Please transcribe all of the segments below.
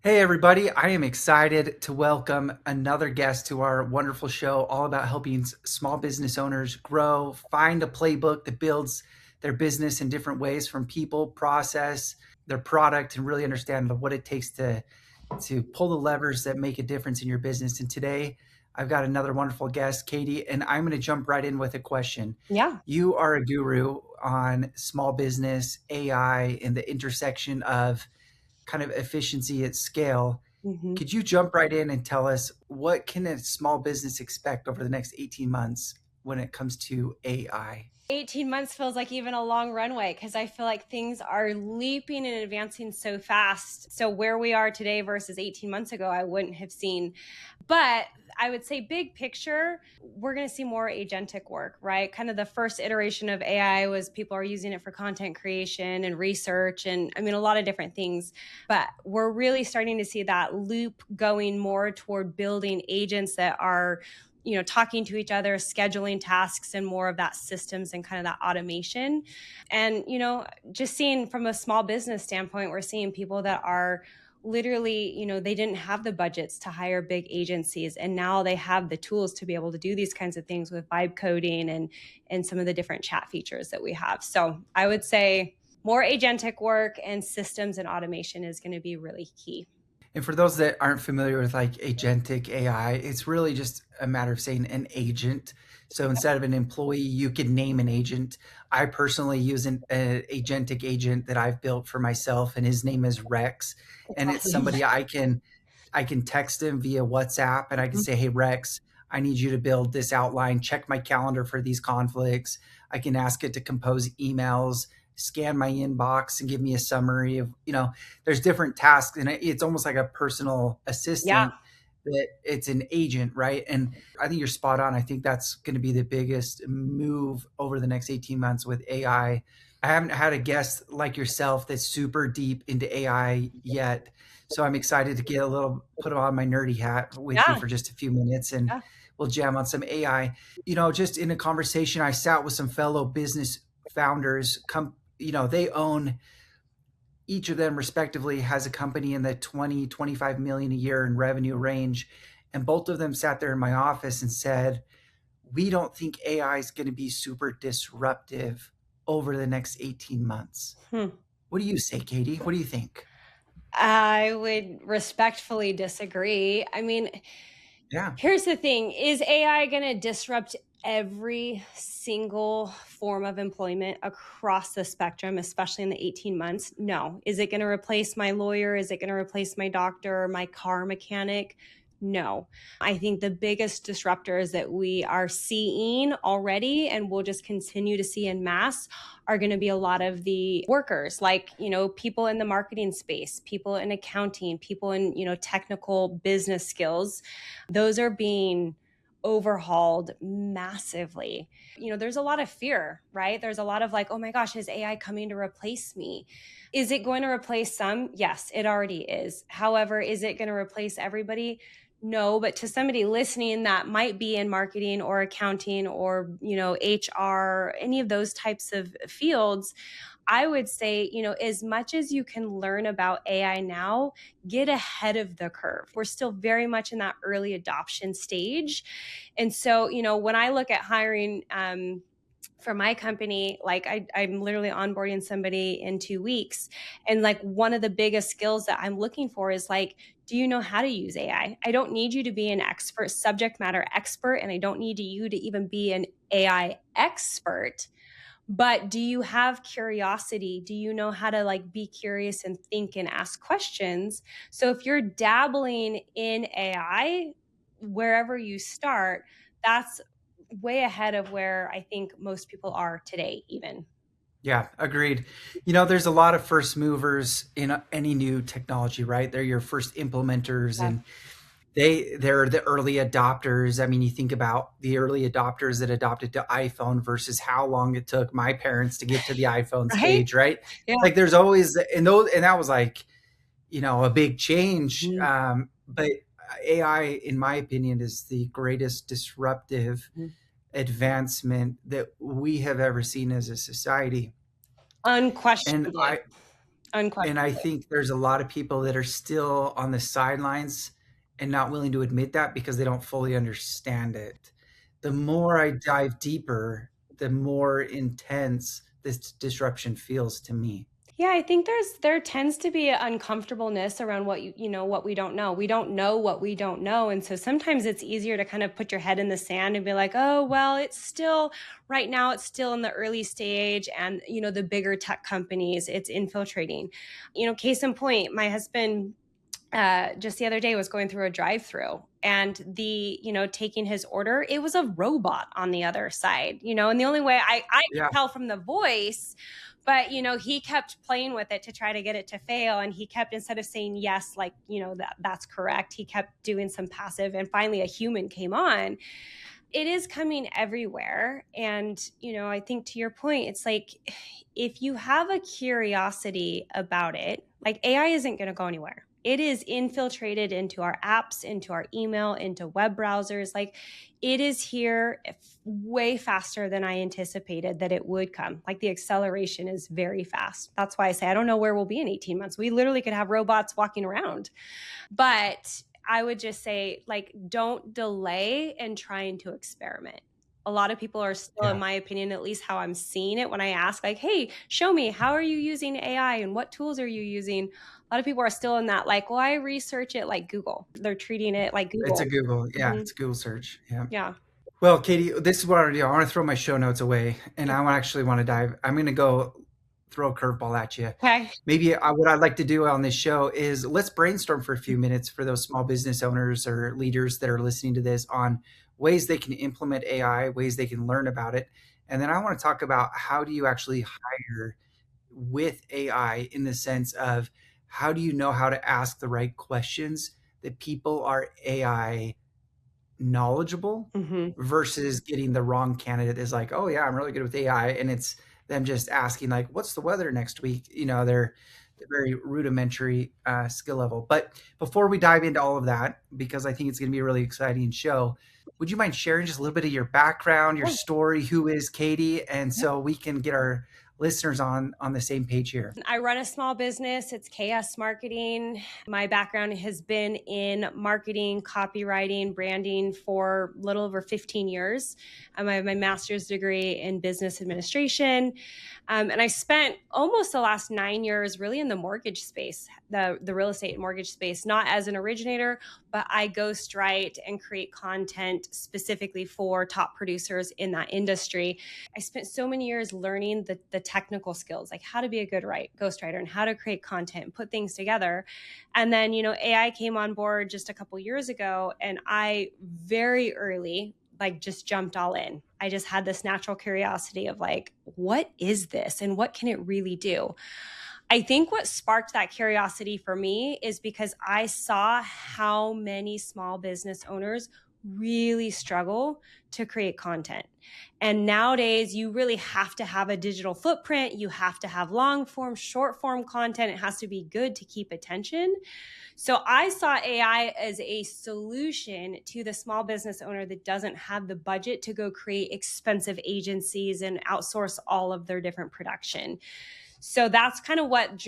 Hey, everybody. I am excited to welcome another guest to our wonderful show, all about helping small business owners grow, find a playbook that builds their business in different ways from people, process, their product, and really understand what it takes to pull the levers that make a difference in your business. And today, I've got another wonderful guest, Katie, and I'm going to jump right in with a question. Yeah. You are a guru on small business, AI, and the intersection of kind of efficiency at scale. Mhm. Could you jump right in and tell us what can a small business expect over the next 18 months when it comes to AI? 18 months feels like even a long runway because I feel like things are leaping and advancing so fast. So, where we are today versus 18 months ago, I wouldn't have seen. But I would say, big picture, we're going to see more agentic work, right? Kind of the first iteration of AI was people are using it for content creation and research, and I mean, a lot of different things. But we're really starting to see that loop going more toward building agents that are talking to each other, scheduling tasks, and more of that systems and kind of that automation. And just seeing from a small business standpoint, we're seeing people that are literally, they didn't have the budgets to hire big agencies, and now they have the tools to be able to do these kinds of things with vibe coding and some of the different chat features that we have. So I would say more agentic work and systems and automation is going to be really key. And for those that aren't familiar with like agentic AI, it's really just a matter of saying an agent. So instead of an employee, you can name an agent. I personally use an agentic agent that I've built for myself, and his name is Rex. It's And it's awesome. somebody I can text him via WhatsApp, and I can say, "Hey Rex, I need you to build this outline. Check my calendar for these conflicts." I can ask it to compose emails, scan my inbox, and give me a summary of, there's different tasks, and it's almost like a personal Yeah. assistant that it's an agent, right? And I think you're spot on. I think that's going to be the biggest move over the next 18 months with AI. I haven't had a guest like yourself that's super deep into AI yet. So I'm excited to get put on my nerdy hat with you Yeah. for just a few minutes and Yeah. we'll jam on some AI. Just in a conversation, I sat with some fellow business founders. They own, each of them respectively has a company in the 20, 25 million a year in revenue range. And both of them sat there in my office and said, we don't think AI is going to be super disruptive over the next 18 months. Hmm. What do you say, Katie? What do you think? I would respectfully disagree. I mean, Yeah. here's the thing. Is AI going to disrupt every single form of employment across the spectrum, especially in the 18 months? No. Is it going to replace my lawyer? Is it going to replace my doctor, my car mechanic? No. I think the biggest disruptors that we are seeing already and will just continue to see in mass are going to be a lot of the workers, like, people in the marketing space, people in accounting, people in, technical business skills. Those are being overhauled massively. There's a lot of fear, right? There's a lot of like, oh my gosh, is AI coming to replace me? Is it going to replace some? Yes, it already is. However, is it going to replace everybody? No, but to somebody listening that might be in marketing or accounting or, HR, any of those types of fields, I would say, as much as you can learn about AI now, get ahead of the curve. We're still very much in that early adoption stage. And so, when I look at hiring, for my company, like I'm literally onboarding somebody in 2 weeks. And like one of the biggest skills that I'm looking for is like, do you know how to use AI? I don't need you to be an expert, subject matter expert, and I don't need you to even be an AI expert. But do you have curiosity? Do you know how to like be curious and think and ask questions? So if you're dabbling in AI, wherever you start, that's way ahead of where I think most people are today, even. Yeah, agreed. There's a lot of first movers in any new technology, right? They're your first implementers, Yeah. and they're the early adopters. I mean, you think about the early adopters that adopted to iPhone versus how long it took my parents to get to the iPhone Right? stage, right? Yeah. Like there's always and that was like, a big change. Mhm. But AI, in my opinion, is the greatest disruptive Mhm. advancement that we have ever seen as a society. And Unquestionably. And I Unquestionably. think there's a lot of people that are still on the sidelines and not willing to admit that because they don't fully understand it. The more I dive deeper, the more intense this disruption feels to me. Yeah, I think there tends to be an uncomfortableness around what what we don't know. We don't know what we don't know, and so sometimes it's easier to kind of put your head in the sand and be like, "Oh, well, it's still right now it's still in the early stage and the bigger tech companies, it's infiltrating." Case in point, my husband just the other day was going through a drive-through and taking his order, it was a robot on the other side, and the only way I could Yeah, tell from the voice, but he kept playing with it to try to get it to fail, and he kept, instead of saying yes, like that's correct, he kept doing some passive, and finally a human came on. It is coming everywhere. And, I think to your point, it's like if you have a curiosity about it, like AI isn't going to go anywhere. It is infiltrated into our apps, into our email, into web browsers. Like it is here way faster than I anticipated that it would come. Like the acceleration is very fast. That's why I say I don't know where we'll be in 18 months. We literally could have robots walking around. But I would just say, like, don't delay in trying to experiment. A lot of people are still, in yeah. my opinion, at least how I'm seeing it, when I ask, like, hey, show me, how are you using AI and what tools are you using? A lot of people are still in that, like, well, I research it like Google. They're treating it like It's a Google. Google. Yeah, Mhm. it's a Google search. Yeah. Yeah. Well, Katie, this is what I want to do. I want to throw my show notes away, and actually want to dive. I'm going to go throw a curveball at you. Okay. Maybe what I'd like to do on this show is let's brainstorm for a few minutes for those small business owners or leaders that are listening to this on ways they can implement AI, ways they can learn about it. And then I want to talk about how do you actually hire with AI in the sense of how do you know how to ask the right questions that people are AI knowledgeable Hmm. versus getting the wrong candidate is like, oh yeah, I'm really good with AI, and it's them just asking like, what's the weather next week? They're very rudimentary skill level. But before we dive into all of that, because I think it's going to be a really exciting show, would you mind sharing just a little bit of your background, your story, who is Katie, and so we can get our listeners on the same page here? I run a small business. It's KS Marketing. My background has been in marketing, copywriting, branding for a little over 15 years. I have my master's degree in business administration. And I spent almost the last 9 years really in the mortgage space, the real estate and mortgage space, not as an originator, but I ghostwrite and create content specifically for top producers in that industry. I spent so many years learning the technical skills, like how to be a good ghostwriter and how to create content and put things together. And then, AI came on board just a couple years ago, and I very early like just jumped all in. I just had this natural curiosity of like, what is this and what can it really do? I think what sparked that curiosity for me is because I saw how many small business owners really struggle to create content. And nowadays, you really have to have a digital footprint. You have to have long form, short form content. It has to be good to keep attention. So I saw AI as a solution to the small business owner that doesn't have the budget to go create expensive agencies and outsource all of their different production. So that's kind of what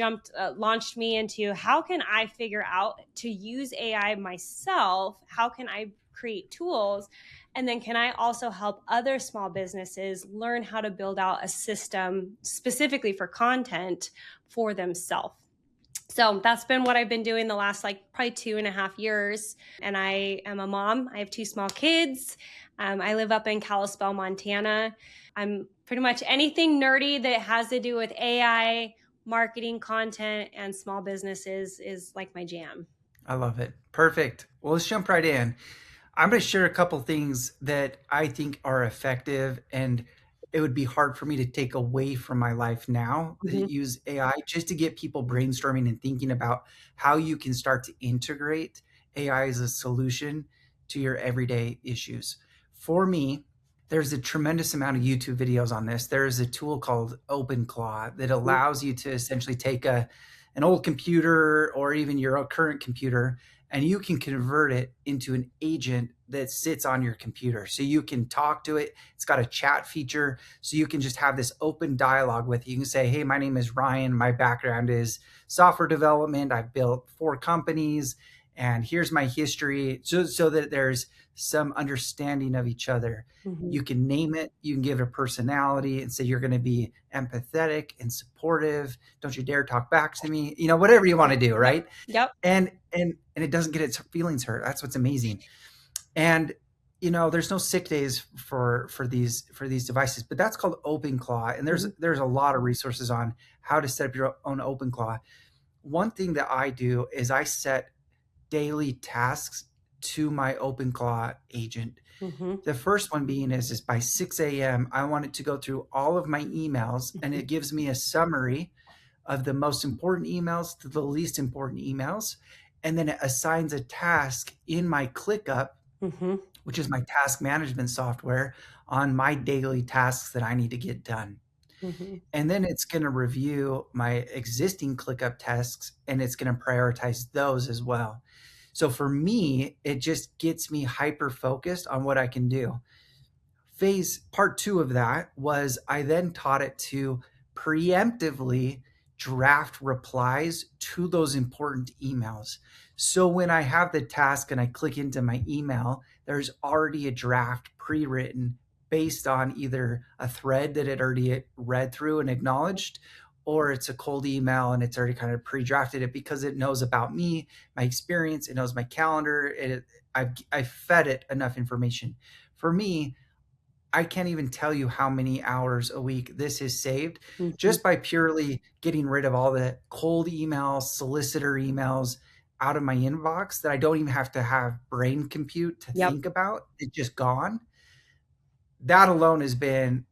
launched me into how can I figure out to use AI myself? How can I create tools? And then can I also help other small businesses learn how to build out a system specifically for content for themselves? So that's been what I've been doing the last like probably 2.5 years. And I am a mom. I have two small kids. I live up in Kalispell, Montana. I'm pretty much anything nerdy that has to do with AI, marketing, content, and small businesses is like my jam. I love it. Perfect. Well, let's jump right in. I'm going to share a couple things that I think are effective, and it would be hard for me to take away from my life now that Mhm. use AI just to get people brainstorming and thinking about how you can start to integrate AI as a solution to your everyday issues. For me, there's a tremendous amount of YouTube videos on this. There's a tool called OpenClaw that allows you to essentially take an old computer or even your current computer and you can convert it into an agent that sits on your computer. So you can talk to it. It's got a chat feature. So you can just have this open dialogue with it. You can say, hey, my name is Ryan. My background is software development. I've built 4 companies, and here's my history, so that there's some understanding of each other. Mm-hmm. You can name it, you can give it a personality and say you're going to be empathetic and supportive. Don't you dare talk back to me. Whatever you want to do, Yep. right? Yep. And it doesn't get its feelings hurt. That's what's amazing. And there's no sick days for these devices, but that's called OpenClaw. And there's a lot of resources on how to set up your own OpenClaw. One thing that I do is I set daily tasks to my OpenClaw agent. Mm-hmm. The first one being is by 6 a.m. I want it to go through all of my emails, and it gives me a summary of the most important emails to the least important emails. And then it assigns a task in my ClickUp, Mm-hmm. which is my task management software, on my daily tasks that I need to get done. Mm-hmm. And then it's going to review my existing ClickUp tasks, and it's going to prioritize those as well. So for me, it just gets me hyper focused on what I can do. Part 2 of that was I then taught it to preemptively draft replies to those important emails. So when I have the task and I click into my email, there's already a draft pre-written based on either a thread that it already read through and acknowledged, or it's a cold email and it's already kind of pre-drafted it because it knows about me, my experience, it knows my calendar. I've fed it enough information. For me, I can't even tell you how many hours a week this has saved Mm-hmm. just by purely getting rid of all the cold emails, solicitor emails out of my inbox that I don't even have to have brain compute to Yep. think about. It's just gone. That alone has been,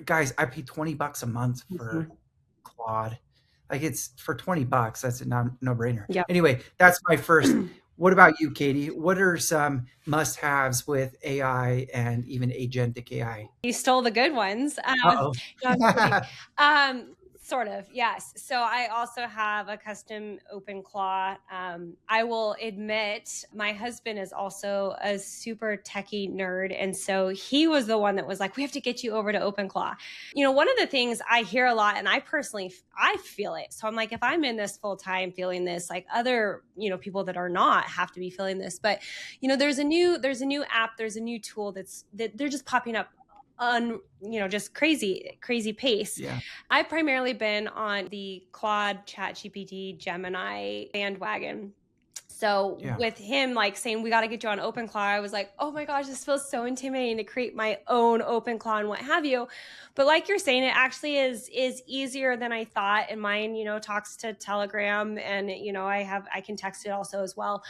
guys, I pay $20 a month Mm-hmm. for Claude. Like, it's for $20. That's a no-brainer. Yep. Anyway, that's my first. What about you, Katie? What are some must-haves with AI and even agentic AI? You stole the good ones. Uh-oh. No, I'm kidding. Sort of, yes. So I also have a custom OpenClaw. I will admit my husband is also a super techie nerd. And so he was the one that was like, we have to get you over to OpenClaw. One of the things I hear a lot, and I feel it. So I'm like, if I'm in this full time feeling this, like other, people that are not have to be feeling this. But, there's a new app, there's a new tool that they're just popping up just crazy pace. Yeah. I've primarily been on the Claude, ChatGPT, Gemini bandwagon. So Yeah. with him like saying we got to get you on OpenClaw, I was like, oh my gosh, this feels so intimidating to create my own OpenClaw and what have you. But like you're saying, it actually is easier than I thought. And mine, talks to Telegram, and I can text it also as well.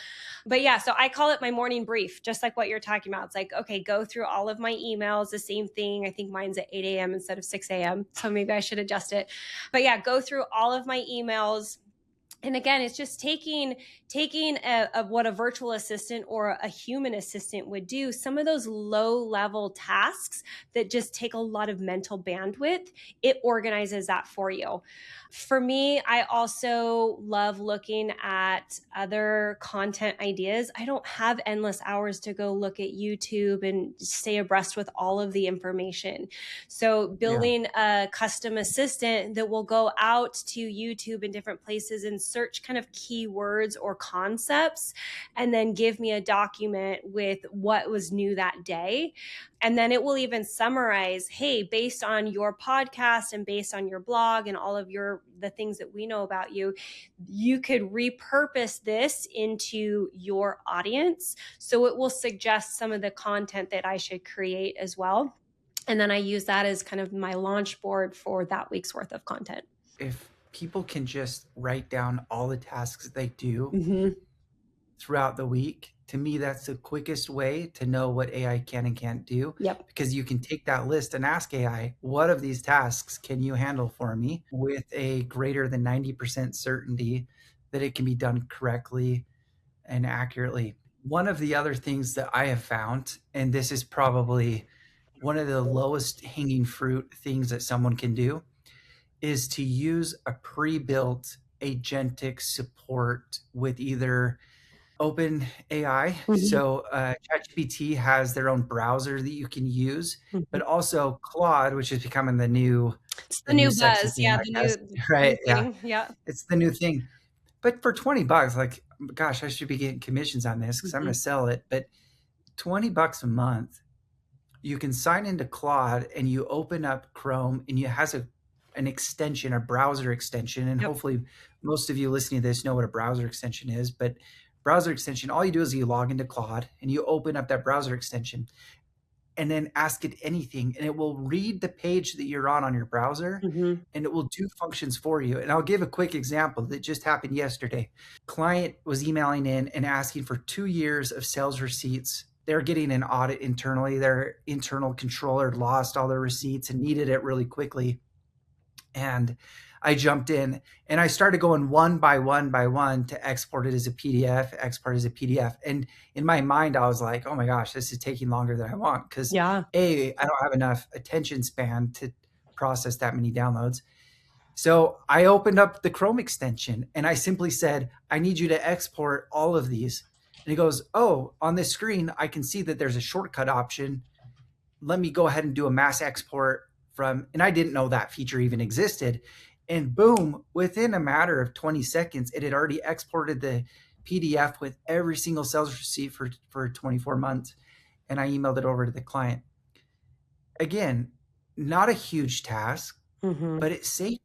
But yeah, so I call it my morning brief, just like what you're talking about. It's like, okay, go through all of my emails, the same thing. I think mine's at 8 a.m. instead of 6 a.m. So maybe I should adjust it. But yeah, go through all of my emails. And again, it's just taking what a virtual assistant or a human assistant would do, some of those low level tasks that just take a lot of mental bandwidth, it organizes that for you. For me, I also love looking at other content ideas. I don't have endless hours to go look at YouTube and stay abreast with all of the information. So building a custom assistant that will go out to YouTube and different places and search kind of keywords or concepts, and then give me a document with what was new that day. And then it will even summarize, hey, based on your podcast and based on your blog and all of the things that we know about you, you could repurpose this into your audience. So it will suggest some of the content that I should create as well. And then I use that as kind of my launch board for that week's worth of content. If people can just write down all the tasks they do Mm-hmm. throughout the week, to me, that's the quickest way to know what AI can and can't do. Yep. Because you can take that list and ask AI, what of these tasks can you handle for me, with a greater than 90% certainty that it can be done correctly and accurately. One of the other things that I have found, and this is probably one of the lowest hanging fruit things that someone can do, is to use a pre-built agentic support with either Open AI. Mhm. So ChatGPT has their own browser that you can use, Mhm. but also Claude, which is becoming the new It's the the new new sexy buzz. thing, Yeah, I the guess. new Right? Yeah, thing. Yeah. it's the new thing. But for $20, like, gosh, I should be getting commissions on this because I'm going Mhm. to sell it. But $20 a month, you can sign into Claude and you open up Chrome and it has an extension, a browser extension. And Yep. hopefully, most of you listening to this know what a browser extension is. But browser extension, all you do is you log into Claude and you open up that browser extension and then ask it anything, and it will read the page that you're on your browser Mhm. and it will do functions for you. And I'll give a quick example that just happened yesterday. Client was emailing in and asking for 2 years of sales receipts. They're getting an audit internally. Their internal controller lost all their receipts and needed it really quickly. And I jumped in and I started going one by one by one to export it as a PDF, export as a PDF. And in my mind, I was like, oh my gosh, this is taking longer than I want because Yeah. I don't have enough attention span to process that many downloads. So I opened up the Chrome extension and I simply said, I need you to export all of these. And he goes, oh, on this screen, I can see that there's a shortcut option. Let me go ahead and do a mass export from, and I didn't know that feature even existed. And boom, within a matter of 20 seconds, it had already exported the PDF with every single sales receipt for 24 months. And I emailed it over to the client. Again, not a huge task, Mhm. but it saved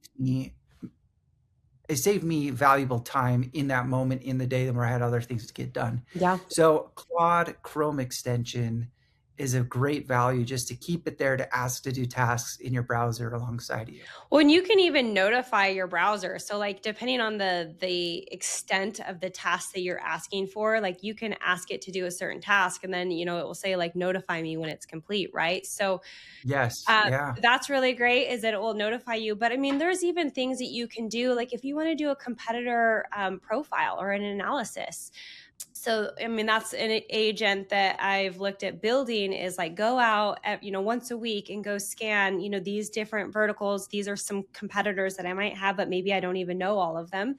me valuable time in that moment in the day where I had other things to get done. Yeah. So Claude Chrome extension is a great value just to keep it there to ask to do tasks in your browser alongside of you. Well, and you can even notify your browser. So like depending on the extent of the task that you're asking for, like you can ask it to do a certain task and then, it will say like notify me when it's complete, right? So Yes, uh, yeah. that's really great is that it will notify you. But I mean, there's even things that you can do, like if you want to do a competitor profile or an analysis. So, I mean, that's an agent that I've looked at building is like go out at, once a week and go scan, these different verticals. These are some competitors that I might have, but maybe I don't even know all of them.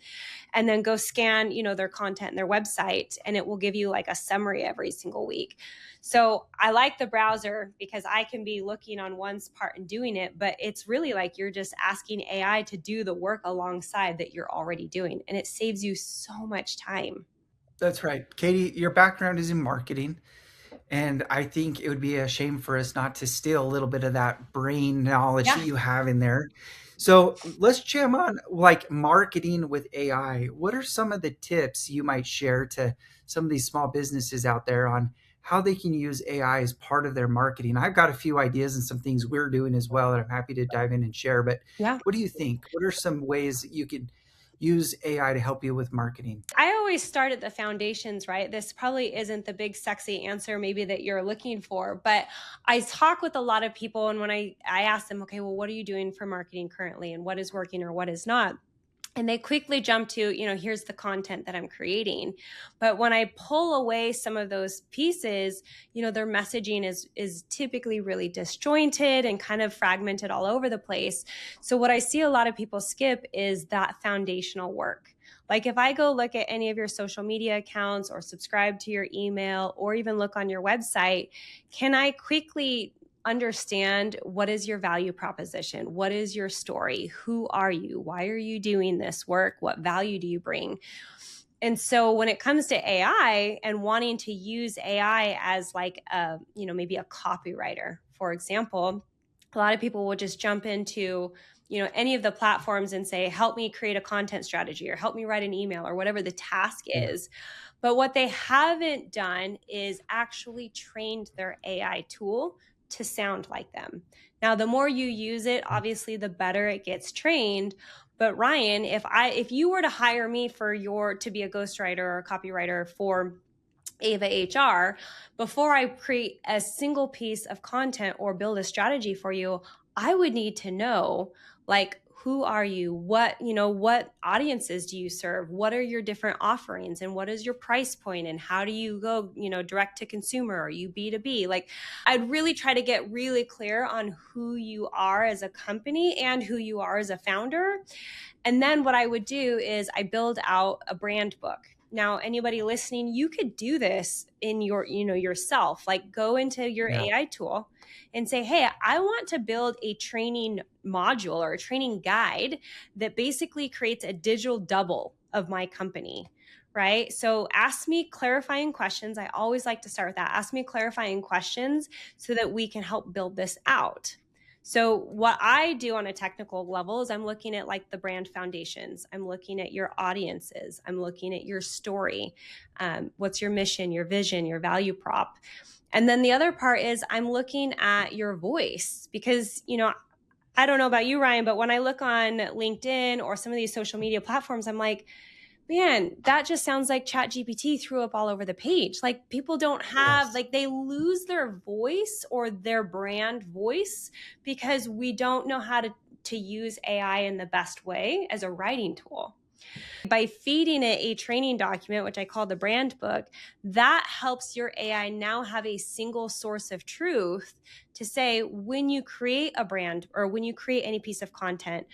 And then go scan, their content and their website, and it will give you like a summary every single week. So I like the browser because I can be looking on one's part and doing it, but it's really like you're just asking AI to do the work alongside that you're already doing. And it saves you so much time. That's right. Katie, your background is in marketing. And I think it would be a shame for us not to steal a little bit of that brain knowledge that Yeah. you have in there. So let's jam on like marketing with AI. What are some of the tips you might share to some of these small businesses out there on how they can use AI as part of their marketing? I've got a few ideas and some things we're doing as well that I'm happy to dive in and share. But Yeah. what do you think? What are some ways that you could use AI to help you with marketing? I always start at the foundations, right? This probably isn't the big sexy answer maybe that you're looking for, but I talk with a lot of people and when I ask them, okay, well, what are you doing for marketing currently and what is working or what is not? And they quickly jump to, here's the content that I'm creating. But when I pull away some of those pieces, their messaging is typically really disjointed and kind of fragmented all over the place. So what I see a lot of people skip is that foundational work. Like if I go look at any of your social media accounts or subscribe to your email or even look on your website, can I quickly understand what is your value proposition? What is your story? Who are you? Why are you doing this work? What value do you bring? And so when it comes to AI and wanting to use AI as like a, maybe a copywriter, for example, a lot of people will just jump into, any of the platforms and say, help me create a content strategy or help me write an email or whatever the task Yeah. is. But what they haven't done is actually trained their AI tool to sound like them. Now, the more you use it, obviously, the better it gets trained. But Ryan, if you were to hire me to be a ghostwriter or a copywriter for Ava HR, before I create a single piece of content or build a strategy for you, I would need to know like who are you? What audiences do you serve? What are your different offerings and what is your price point and how do you go, direct to consumer? Are you B2B? Like I'd really try to get really clear on who you are as a company and who you are as a founder. And then what I would do is I build out a brand book. Now, anybody listening, you could do this in your, yourself. Like go into your Yeah. AI tool and say, hey, I want to build a training module or a training guide that basically creates a digital double of my company. Right. So ask me clarifying questions. I always like to start with that. Ask me clarifying questions so that we can help build this out. So what I do on a technical level is I'm looking at like the brand foundations. I'm looking at your audiences. I'm looking at your story. What's your mission, your vision, your value prop? And then the other part is I'm looking at your voice because, I don't know about you, Ryan, but when I look on LinkedIn or some of these social media platforms, I'm like, man, that just sounds like ChatGPT threw up all over the page. Like people don't have, Yes. like they lose their voice or their brand voice because we don't know how to use AI in the best way as a writing tool. By feeding it a training document, which I call the brand book, that helps your AI now have a single source of truth to say when you create a brand or when you create any piece of content,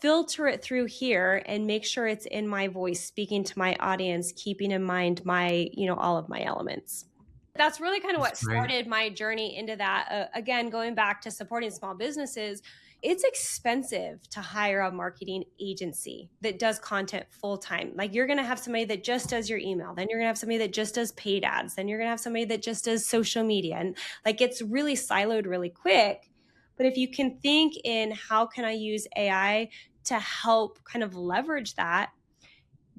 filter it through here and make sure it's in my voice, speaking to my audience, keeping in mind my, all of my elements. That's really kind of That's what great. started my journey into that. Again, going back to supporting small businesses, it's expensive to hire a marketing agency that does content full time. Like you're going to have somebody that just does your email, then you're going to have somebody that just does paid ads, then you're going to have somebody that just does social media. And like it's really siloed really quick. But if you can think in how can I use AI to help kind of leverage that,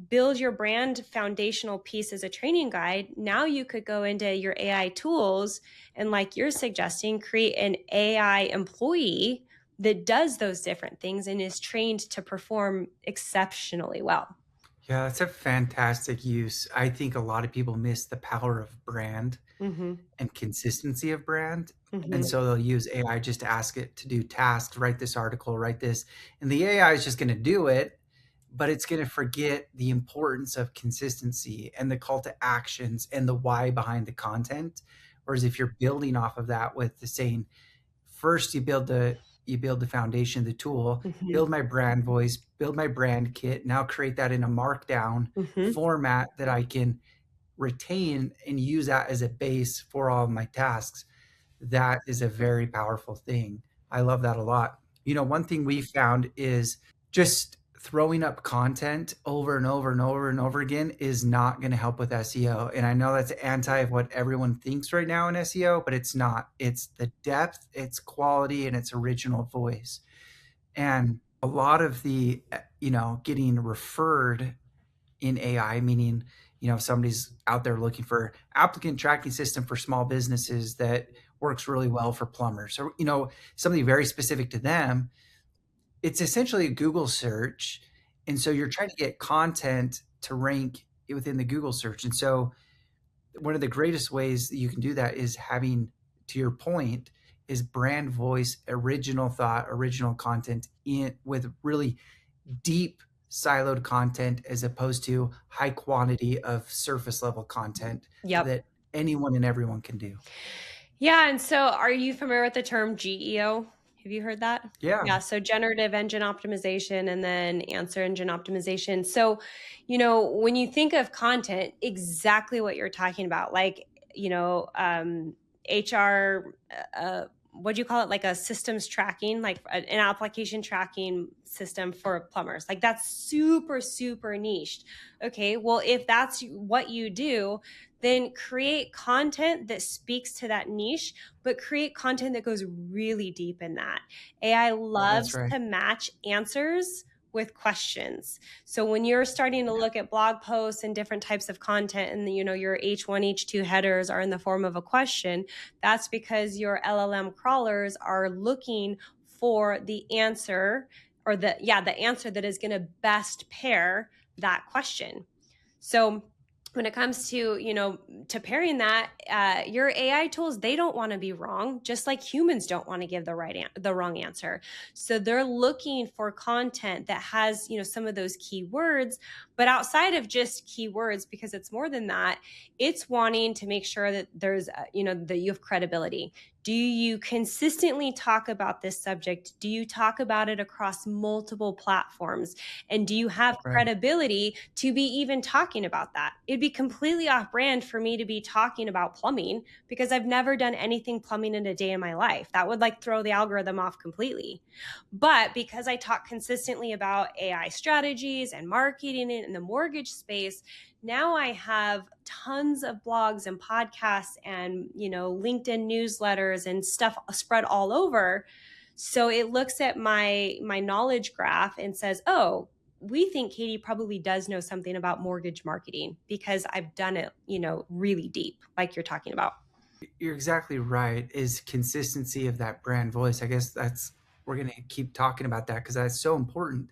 build your brand foundational piece as a training guide, now you could go into your AI tools and, like you're suggesting, create an AI employee that does those different things and is trained to perform exceptionally well. Yeah, that's a fantastic use. I think a lot of people miss the power of brand Mm-hmm. and consistency of brand. And Mm-hmm. so they'll use AI just to ask it to do tasks, write this article, write this. And the AI is just going to do it, but it's going to forget the importance of consistency and the call to actions and the why behind the content. Whereas if you're building off of that with the saying, first you build the foundation, the tool, Mm-hmm. build my brand voice, build my brand kit, now create that in a markdown Mm-hmm. format that I can retain and use that as a base for all of my tasks. That is a very powerful thing. I love that a lot. One thing we found is just throwing up content over and over and over and over again is not going to help with SEO. And I know that's anti of what everyone thinks right now in SEO, but it's not. It's the depth, it's quality, and it's original voice. And a lot of the, getting referred in AI, meaning, somebody's out there looking for applicant tracking system for small businesses that works really well for plumbers or, something very specific to them. It's essentially a Google search. And so you're trying to get content to rank within the Google search. And so one of the greatest ways that you can do that is having, to your point, is brand voice, original thought, original content in with really deep siloed content as opposed to high quantity of surface level content Yep. that anyone and everyone can do. Yeah. And so are you familiar with the term GEO? Have you heard that? Yeah. Yeah. So generative engine optimization and then answer engine optimization. So, when you think of content, exactly what you're talking about, like, HR, what do you call it? Like a systems tracking, like an application tracking system for plumbers. Like that's super, super niched. Okay. Well, if that's what you do, then create content that speaks to that niche, but create content that goes really deep in that. AI That's loves right. to match answers with questions. So when you're starting to look at blog posts and different types of content and your H1 H2 headers are in the form of a question, that's because your LLM crawlers are looking for the answer or the answer that is going to best pair that question. So when it comes to to pairing that, your AI tools, they don't want to be wrong, just like humans don't want to give the wrong answer. So they're looking for content that has some of those keywords, but outside of just keywords, because it's more than that, it's wanting to make sure that there's that you have credibility. Do you consistently talk about this subject? Do you talk about it across multiple platforms? And do you have Right. credibility to be even talking about that? It'd be completely off brand for me to be talking about plumbing because I've never done anything plumbing in a day in my life. That would like throw the algorithm off completely. But because I talk consistently about AI strategies and marketing in the mortgage space, now I have tons of blogs and podcasts and, LinkedIn newsletters and stuff spread all over. So it looks at my knowledge graph and says, "Oh, we think Katie probably does know something about mortgage marketing because I've done it, really deep, like you're talking about." You're exactly right. Is consistency of that brand voice. I guess that's we're going to keep talking about that because that's so important.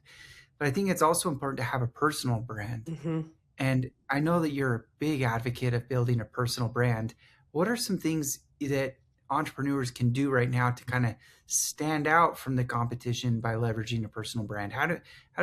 But I think it's also important to have a personal brand. Mm-hmm. And I know that you're a big advocate of building a personal brand. What are some things that entrepreneurs can do right now to kind of stand out from the competition by leveraging a personal brand? How do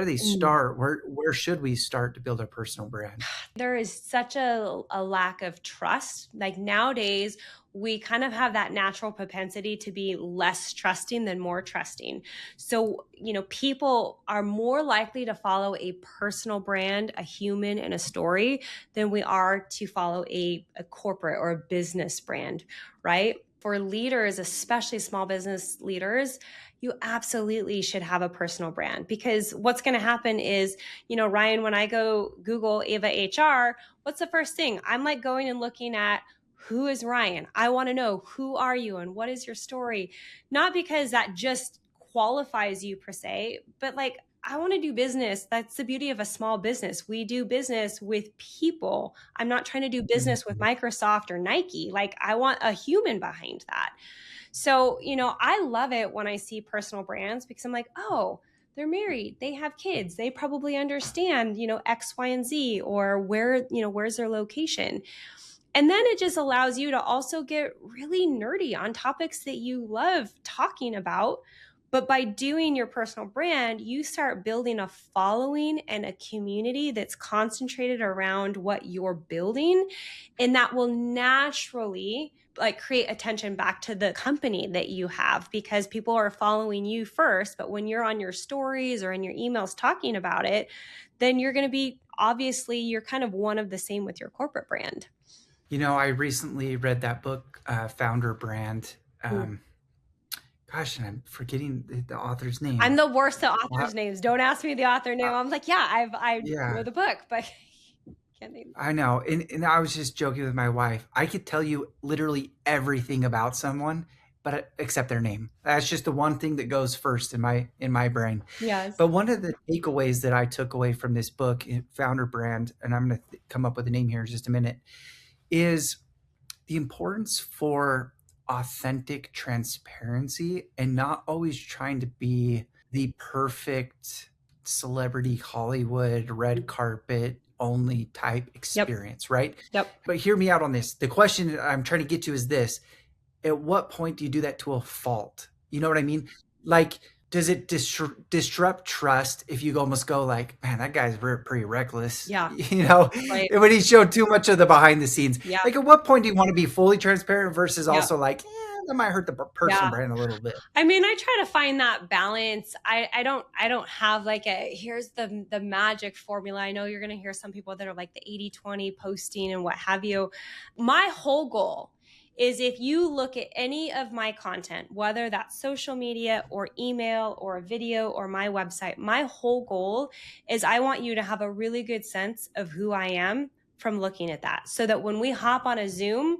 they start? Where should we start to build a personal brand? There is such a lack of trust. Like nowadays, we kind of have that natural propensity to be less trusting than more trusting. So, people are more likely to follow a personal brand, a human, and a story than we are to follow a corporate or a business brand, right? For leaders, especially small business leaders, you absolutely should have a personal brand because what's going to happen is, Ryan, when I go Google Ava HR, what's the first thing? I'm like going and looking at who is Ryan? I want to know who are you and what is your story? Not because that just qualifies you per se, but like I want to do business. That's the beauty of a small business. We do business with people. I'm not trying to do business with Mhm. Microsoft or Nike. Like I want a human behind that. So, I love it when I see personal brands because I'm like, oh, they're married, they have kids, they probably understand, X, Y, and Z, or where's their location. And then it just allows you to also get really nerdy on topics that you love talking about. But by doing your personal brand, you start building a following and a community that's concentrated around what you're building. And that will naturally like create attention back to the company that you have because people are following you first. But when you're on your stories or in your emails talking about it, then you're going to be obviously you're kind of one of the same with your corporate brand. I recently read that book, Founder Brand. Um, Gosh, and I'm forgetting the author's I'm name. the worst at Uh, authors' names. Don't ask me the author name. I'm like, yeah, I yeah, know the book, but can't name. I know. And I was just joking with my wife. I could tell you literally everything about someone, but except their name. That's just the one thing that goes first in my brain. Yes. But one of the takeaways that I took away from this book, Founder Brand, and I'm going to come up with a name here in just a minute, is the importance for authentic transparency and not always trying to be the perfect celebrity Hollywood red carpet only type Yep. experience, right? Yep. But hear me out on this. The question I'm trying to get to is this: at what point do you do that to a fault? You know what I mean? Like, does it disrupt trust if you almost go like, man, that guy's pretty reckless, Yeah. Right. when he showed too much of the behind the scenes? Yeah. Like, at what point do you want to be fully transparent versus Yeah. also like, that might hurt the personal Yeah. brand a little bit? I mean, I try to find that balance. I don't have like here's the magic formula. I know you're going to hear some people that are like the 80-20 posting and what have you. My whole goal is if you look at any of my content, whether that's social media or email or a video or my website, my whole goal is I want you to have a really good sense of who I am from looking at that. So that when we hop on a Zoom,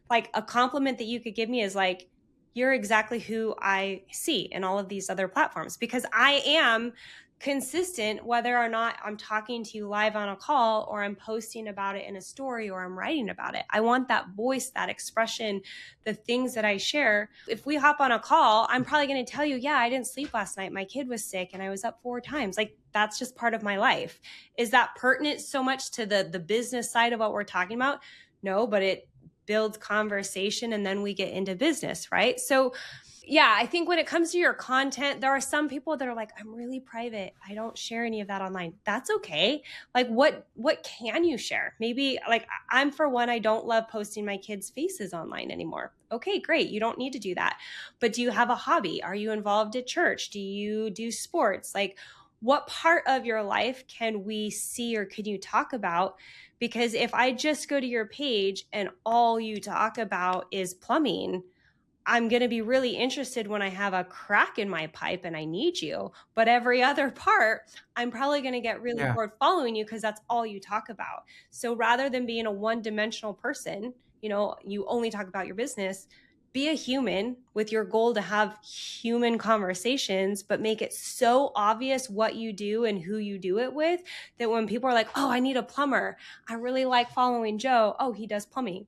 like a compliment that you could give me is like, you're exactly who I see in all of these other platforms because I am consistent whether or not I'm talking to you live on a call or I'm posting about it in a story or I'm writing about it. I want that voice, that expression, the things that I share. If we hop on a call, I'm probably going to tell you, yeah, I didn't sleep last night. My kid was sick and I was up 4 times. Like that's just part of my life. Is that pertinent so much to the business side of what we're talking about? No, but it builds conversation and then we get into business, right? So yeah, I think when it comes to your content, there are some people that are like, I'm really private. I don't share any of that online. That's okay. Like what can you share? Maybe like I'm for one, I don't love posting my kids' faces online anymore. Okay, great. You don't need to do that. But do you have a hobby? Are you involved at church? Do you do sports? Like what part of your life can we see or can you talk about? Because if I just go to your page and all you talk about is plumbing, I'm going to be really interested when I have a crack in my pipe and I need you. But every other part, I'm probably going to get really Yeah. bored following you because that's all you talk about. So rather than being a one dimensional person, you only talk about your business, be a human with your goal to have human conversations, but make it so obvious what you do and who you do it with that when people are like, oh, I need a plumber, I really like following Joe. Oh, he does plumbing.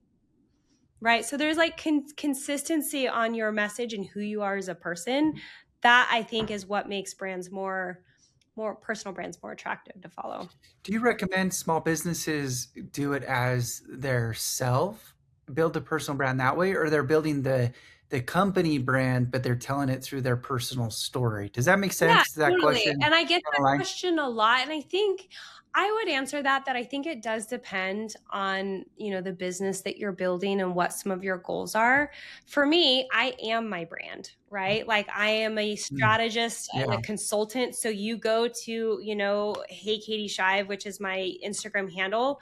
Right. So there's like consistency on your message and who you are as a person. That I think is what makes brands more personal brands more attractive to follow. Do you recommend small businesses do it as their self, build a personal brand that way, or they're building the company brand, but they're telling it through their personal story? Does that make Yeah, sense? Does that totally. question And I get kind that of line? question a lot. And I think I would answer that I think it does depend on, the business that you're building and what some of your goals are. For me, I am my brand, right? Like I am a Mm, strategist and yeah, a consultant. So you go to, Hey Katie Shive, which is my Instagram handle,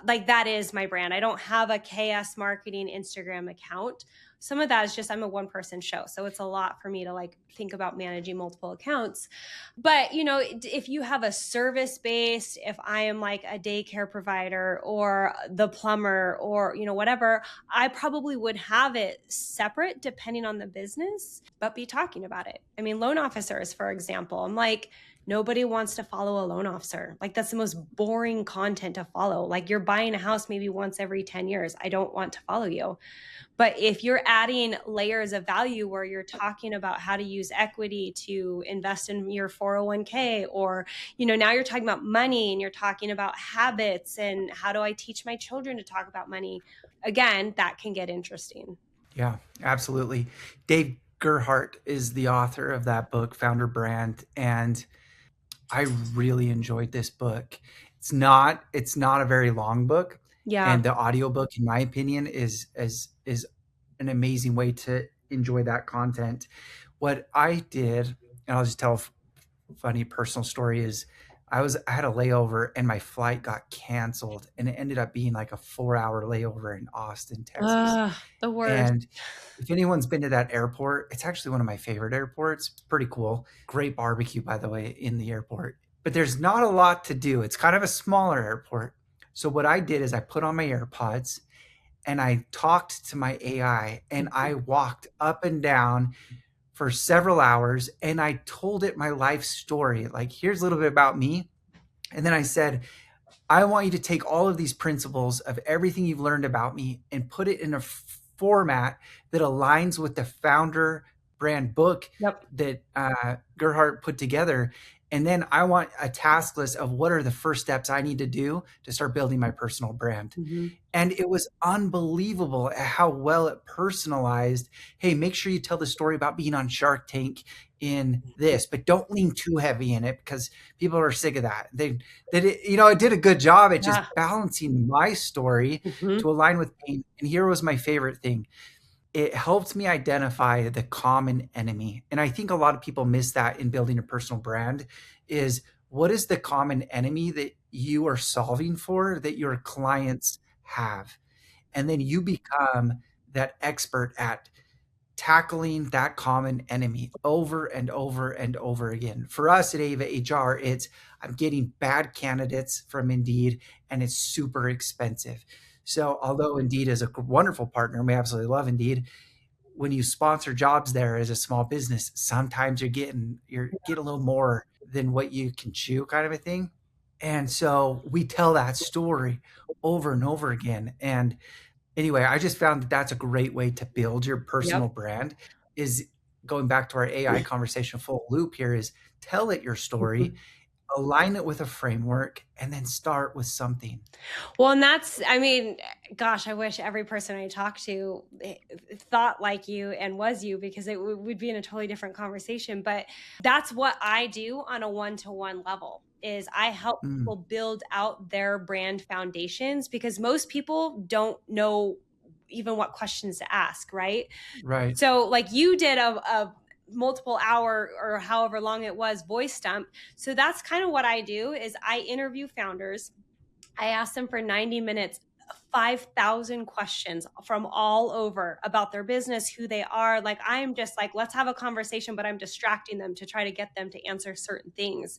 like that is my brand. I don't have a KS marketing Instagram account. Some of that is just I'm a one person show. So it's a lot for me to like think about managing multiple accounts. But, if you have a service based, if I am like a daycare provider or the plumber or, whatever, I probably would have it separate depending on the business, but be talking about it. I mean, loan officers, for example, I'm like, nobody wants to follow a loan officer. Like that's the most boring content to follow. Like you're buying a house maybe once every 10 years. I don't want to follow you. But if you're adding layers of value where you're talking about how to use equity to invest in your 401k, or, now you're talking about money and you're talking about habits and how do I teach my children to talk about money? Again, that can get interesting. yeah, absolutely. Dave Gerhardt is the author of that book, Founder Brand, and I really enjoyed this book. It's not a very long book, Yeah. and the audiobook, in my opinion, is an amazing way to enjoy that content. What I did, and I'll just tell a funny personal story, is I had a layover and my flight got canceled, and it ended up being like a 4-hour layover in Austin, Texas. The worst. And if anyone's been to that airport, it's actually one of my favorite airports. Pretty cool. Great barbecue, by the way, in the airport. But there's not a lot to do. It's kind of a smaller airport. So what I did is I put on my AirPods and I talked to my AI and I walked up and down for several hours and I told it my life story. Like, here's a little bit about me. And then I said, I want you to take all of these principles of everything you've learned about me and put it in a format that aligns with the founder brand book Yep. that Gerhardt put together. And then I want a task list of what are the first steps I need to do to start building my personal brand. Mhm. And it was unbelievable at how well it personalized. Hey, make sure you tell the story about being on Shark Tank in this, but don't lean too heavy in it because people are sick of that. It did a good job at Yeah. just balancing my story Mhm. to align with pain. And here was my favorite thing. It helped me identify the common enemy. And I think a lot of people miss that in building a personal brand is what is the common enemy that you are solving for that your clients have? And then you become that expert at tackling that common enemy over and over and over again. For us at Ava HR, it's I'm getting bad candidates from Indeed and it's super expensive. So, although Indeed is a wonderful partner, and we absolutely love Indeed, when you sponsor jobs there as a small business, sometimes you get a little more than what you can chew kind of a thing. And so we tell that story over and over again. And anyway, I just found that that's a great way to build your Yep. personal brand is going back to our AI conversation full loop here is tell it your story, align it with a framework, and then start with something. Well, and that's, I mean, gosh, I wish every person I talked to thought like you and was you, because it would be in a totally different conversation. But that's what I do on a one-to-one level, is I help Mm, people build out their brand foundations, because most people don't know even what questions to ask, right? right, So like you did a multiple hour or however long it was voice dump. So that's kind of what I do, is I interview founders. I asked them for 90 minutes, 5,000 questions from all over about their business, who they are. Like, I'm just like, let's have a conversation, but I'm distracting them to try to get them to answer certain things.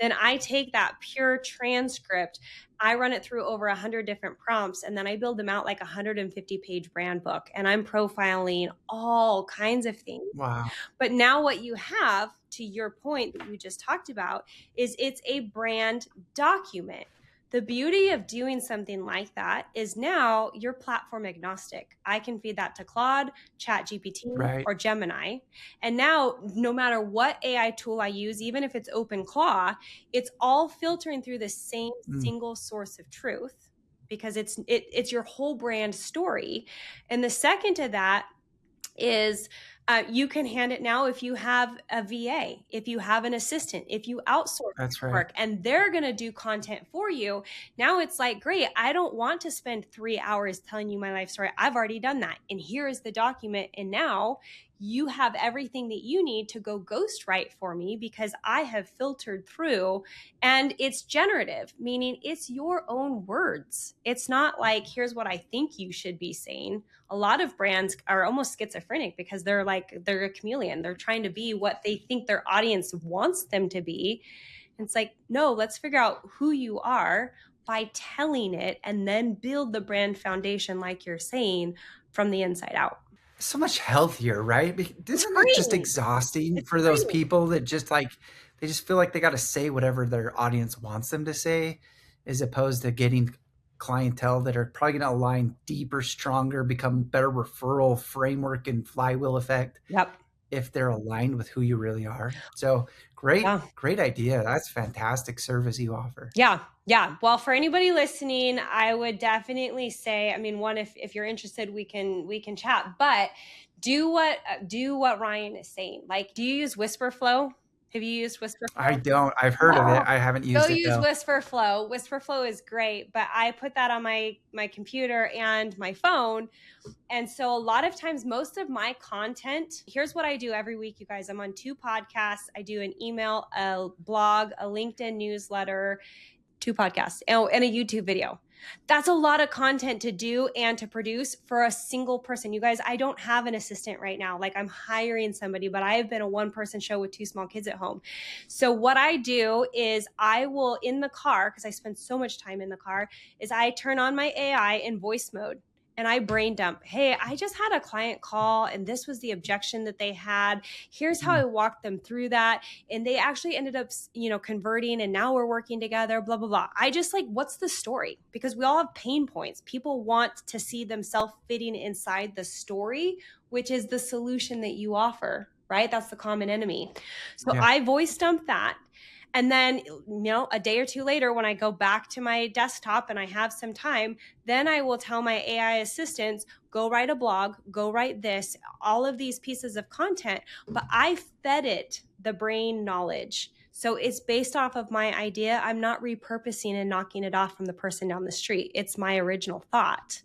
Then I take that pure transcript, I run it through over 100 different prompts, and then I build them out like a 150-page brand book. And I'm profiling all kinds of things. wow, But now, what you have, to your point that you just talked about, is it's a brand document. The beauty of doing something like that is now you're platform agnostic. I can feed that to Claude, ChatGPT, right, or Gemini. And now, no matter what AI tool I use, even if it's OpenClaw, it's all filtering through the same mm, single source of truth, because it's your whole brand story. And the second to that is, you can hand it now if you have a VA, if you have an assistant, if you outsource that's right, work and they're going to do content for you. Now it's like, great, I don't want to spend 3 hours telling you my life story. I've already done that. And here is the document. And now you have everything that you need to go ghostwrite for me, because I have filtered through, and it's generative, meaning it's your own words. It's not like, here's what I think you should be saying. A lot of brands are almost schizophrenic, because they're a chameleon. They're trying to be what they think their audience wants them to be. And it's like, no, let's figure out who you are by telling it, and then build the brand foundation, like you're saying, from the inside out. so much healthier, right? It's Isn't it just freeing. exhausting It's for those freeing. people that just like they just feel like they got to say whatever their audience wants them to say, as opposed to getting clientele that are probably going to align deeper, stronger, become better referral framework and flywheel effect Yep. if they're aligned with who you really are. So great, Yeah. great idea. That's fantastic service you offer. Yeah. Yeah. Well, for anybody listening, I would definitely say, I mean, one, if you're interested, we can chat, but do what Ryan is saying. Like, do you use Whisperflow? Have you used I Whisperflow? don't. I've heard of it. Oh, I haven't go used it use though. Whisperflow. Whisperflow is great, but I put that on my computer and my phone. And so a lot of times, most of my content, here's what I do every week, you guys. I'm on 2 podcasts. I do an email, a blog, a LinkedIn newsletter, 2 podcasts, and a YouTube video. That's a lot of content to do and to produce for a single person. You guys, I don't have an assistant right now. Like, I'm hiring somebody, but I have been a one-person show with 2 small kids at home. So what I do is, I will, in the car, because I spend so much time in the car, is I turn on my AI in voice mode, and I brain dump. Hey, I just had a client call, and this was the objection that they had. Here's how Mm, I walked them through that. And they actually ended up, converting, and now we're working together, blah, blah, blah. I just like, what's the story? Because we all have pain points. People want to see themselves fitting inside the story, which is the solution that you offer, right? That's the common enemy. So yeah. I voice dump that. And then, a day or two later, when I go back to my desktop and I have some time, then I will tell my AI assistants, go write a blog, go write this, all of these pieces of content. But I fed it the brain knowledge. So it's based off of my idea. I'm not repurposing and knocking it off from the person down the street. It's my original thought.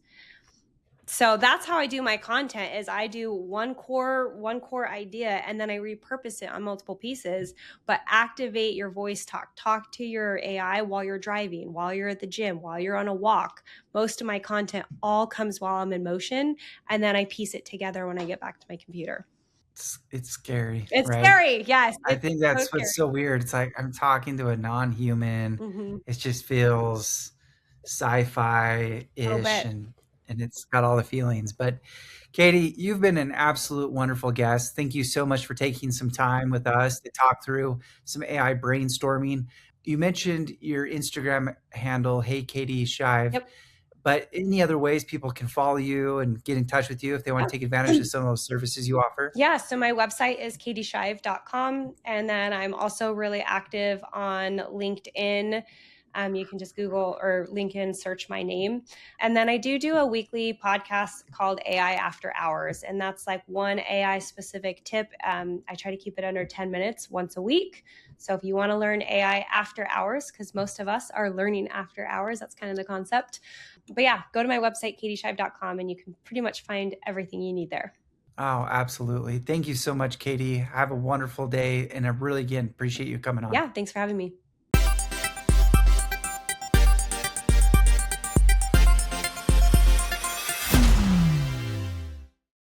So that's how I do my content, is I do one core idea, and then I repurpose it on multiple pieces. But activate your voice talk to your AI while you're driving, while you're at the gym, while you're on a walk. Most of my content all comes while I'm in motion, and then I piece it together when I get back to my computer. It's scary, It's right? scary. Yes, I it's think so that's scary. what's so weird. It's like I'm talking to a non-human. Mm-hmm. It just feels A little sci-fi-ish bit. and it's got all the feelings. But Katie, you've been an absolute wonderful guest. Thank you so much for taking some time with us to talk through some AI brainstorming. You mentioned your Instagram handle, Hey Katie Shive. Yep. But any other ways people can follow you and get in touch with you if they want to take advantage of some of those services you offer? Yeah, so my website is katieshive.com. And then I'm also really active on LinkedIn. You can just Google or LinkedIn search my name. And then I do a weekly podcast called AI After Hours. And that's like one AI specific tip. I try to keep it under 10 minutes once a week. So if you want to learn AI after hours, because most of us are learning after hours, that's kind of the concept. But yeah, go to my website, katieshive.com, and you can pretty much find everything you need there. Oh, absolutely. Thank you so much, Katie. Have a wonderful day. And I really, again, appreciate you coming on. Yeah, thanks for having me.